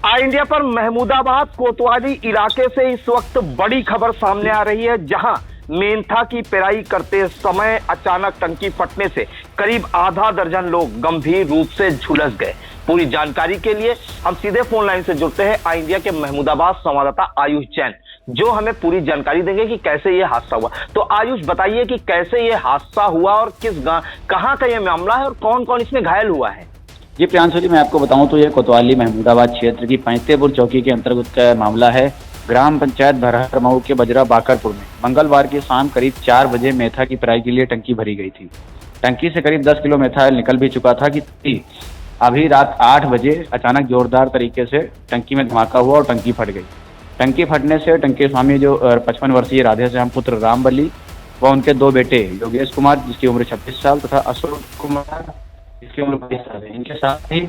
आई India पर महमूदाबाद कोतवाली इलाके से इस वक्त बड़ी खबर सामने आ रही है, जहां मेंथा की पेराई करते समय अचानक टंकी फटने से करीब आधा दर्जन लोग गंभीर रूप से झुलस गए। पूरी जानकारी के लिए हम सीधे फोन लाइन से जुड़ते हैं आई इंडिया के महमूदाबाद संवाददाता आयुष जैन, जो हमें पूरी जानकारी देंगे कि कैसे ये हादसा हुआ। तो आयुष, बताइए कि कैसे ये हादसा हुआ और कहां का ये मामला है और कौन कौन इसमें घायल हुआ है। जी प्रियांशु जी, मैं आपको बताऊं तो ये कोतवाली महमूदाबाद क्षेत्र की पैंतेपुर चौकी के अंतर्गत का मामला है। ग्राम पंचायत भरहर मऊ के बजरा बाकरपुर में मंगलवार की शाम करीब 4 बजे मेथा की पेराई के लिए टंकी भरी गई थी। टंकी से करीब 10 किलो मेथा निकल भी चुका था कि अभी रात 8 बजे अचानक जोरदार तरीके से टंकी में धमाका हुआ और टंकी फट गई। टंकी फटने से टंकी स्वामी जो 55 वर्षीय राधेश्याम पुत्र रामबली व उनके 2 बेटे योगेश कुमार जिसकी उम्र 26 साल तथा अशोक कुमार जिसकी उम्र 22 साल है, इनके साथ ही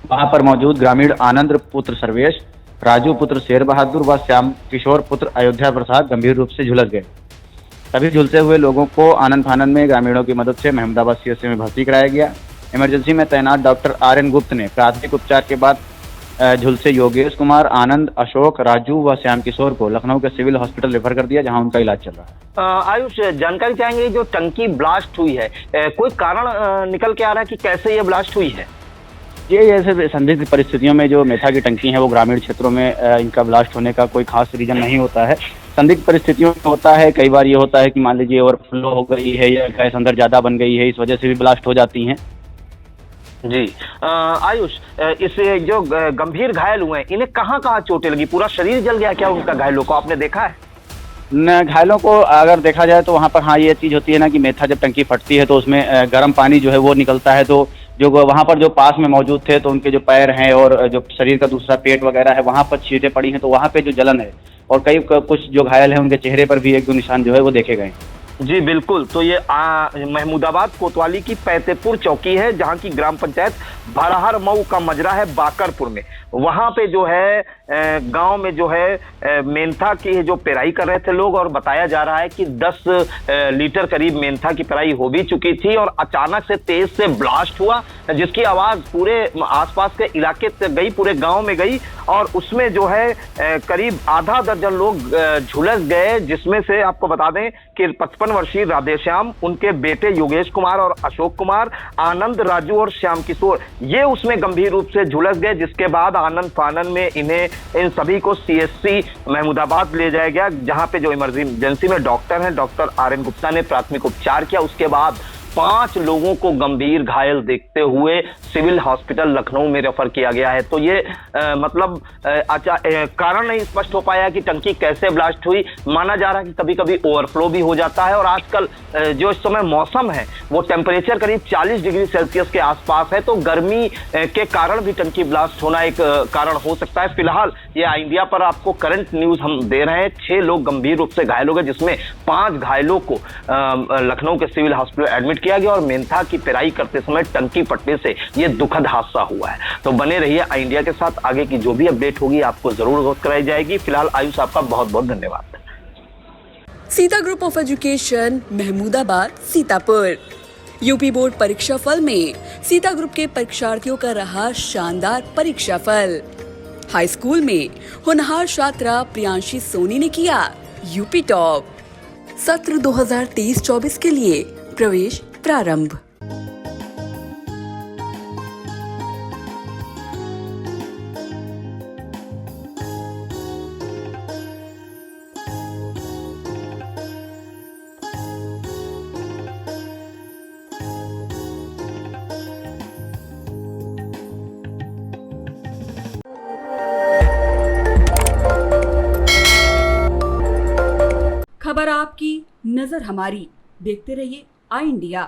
वहां पर मौजूद ग्रामीण आनंद पुत्र सर्वेश, राजू पुत्र शेर बहादुर व श्याम किशोर पुत्र अयोध्या प्रसाद गंभीर रूप से झुलस गए। सभी झुलसे हुए लोगों को आनंद फानंद में ग्रामीणों की मदद से महमूदाबाद सीएचसी में भर्ती कराया गया। इमरजेंसी में तैनात डॉक्टर आर.एन. गुप्त ने प्राथमिक उपचार के बाद झुलसे योगेश कुमार, आनंद, अशोक, राजू व श्याम किशोर को लखनऊ के सिविल हॉस्पिटल रेफर कर दिया, जहां उनका इलाज चल रहा है। आयुष, जानकारी चाहेंगे, जो टंकी ब्लास्ट हुई है कोई कारण निकल के आ रहा है कि कैसे ये ब्लास्ट हुई है? ये ऐसे संदिग्ध परिस्थितियों में जो मेथा की टंकी है वो ग्रामीण क्षेत्रों में इनका ब्लास्ट होने का कोई खास रीजन नहीं होता है। संदिग्ध परिस्थितियों में होता है, कई बार ये होता है कि मान लीजिए ओवरफ्लो हो गई है या गैस अंदर ज्यादा बन गई है, इस वजह से भी ब्लास्ट हो जाती हैं। जी आयुष, इस जो गंभीर घायल हुए हैं इन्हें कहाँ कहाँ चोटें लगी? पूरा शरीर जल गया क्या उनका? घायलों को आपने देखा है? न, घायलों को अगर देखा जाए तो वहाँ पर हाँ ये चीज़ होती है ना कि मेथा जब टंकी फटती है तो उसमें गर्म पानी जो है वो निकलता है, तो जो वहाँ पर जो पास में मौजूद थे तो उनके जो पैर हैं और जो शरीर का दूसरा पेट वगैरह है वहाँ पर छींटें पड़ी हैं, तो वहाँ पे जो जलन है और कई कुछ जो घायल हैं उनके चेहरे पर भी 1-2 निशान जो है वो देखे गए। जी बिल्कुल, तो ये महमूदाबाद कोतवाली की पैंतेपुर चौकी है, जहां की ग्राम पंचायत भरहर मऊ का मजरा है बाकरपुर में। वहां पे जो है गांव में जो है मेंथा की जो पेराई कर रहे थे लोग, और बताया जा रहा है कि 10 लीटर करीब मेंथा की पेराई हो भी चुकी थी और अचानक से तेज से ब्लास्ट हुआ, जिसकी आवाज पूरे आसपास के इलाके तक गई, पूरे गांव में गई और उसमें जो है करीब आधा दर्जन लोग झुलस गए, जिसमें से आपको बता दें कि 55 वर्षीय राधेश्याम, उनके बेटे योगेश कुमार और अशोक कुमार, आनंद, राजू और श्याम किशोर ये उसमें गंभीर रूप से झुलस गए, जिसके बाद आनंद फानंद में इन सभी को सीएचसी महमूदाबाद ले जाया गया, जहां पे जो इमरजेंसी में डॉक्टर हैं, डॉक्टर आर.एन. गुप्ता ने प्राथमिक उपचार किया। उसके बाद 5 लोगों को गंभीर घायल देखते हुए सिविल हॉस्पिटल लखनऊ में रेफर किया गया है। तो ये मतलब कारण नहीं स्पष्ट हो पाया कि टंकी कैसे ब्लास्ट हुई। माना जा रहा है कि कभी कभी ओवरफ्लो भी हो जाता है, और आजकल जो इस समय मौसम है वो टेम्परेचर करीब 40 डिग्री सेल्सियस के आसपास है, तो गर्मी के कारण भी टंकी ब्लास्ट होना एक कारण हो सकता है। फिलहाल ये आई इंडिया पर आपको करंट न्यूज हम दे रहे हैं। 6 लोग गंभीर रूप से घायल हो गए, जिसमें 5 घायलों को लखनऊ के सिविल हॉस्पिटल एडमिट किया गया और मेंथा की पेराई करते समय टंकी फटने से यह दुखद हादसा हुआ है। तो बने रहिए आई इंडिया के साथ, आगे की जो भी अपडेट होगी आपको जरूर अवगत कराई जाएगी। फिलहाल आयुष, आपका बहुत बहुत धन्यवाद। Sita group of education, Mahmudabad, Sitapur. UP board परीक्षा फल में सीता ग्रुप के परीक्षार्थियों का रहा शानदार परीक्षा फल। हाई स्कूल में होनहार छात्रा प्रियांशी सोनी ने किया यूपी टॉप। सत्र 2023-24 के लिए प्रवेश प्रारंभ। खबर आपकी, नजर हमारी। देखते रहिए आई इंडिया।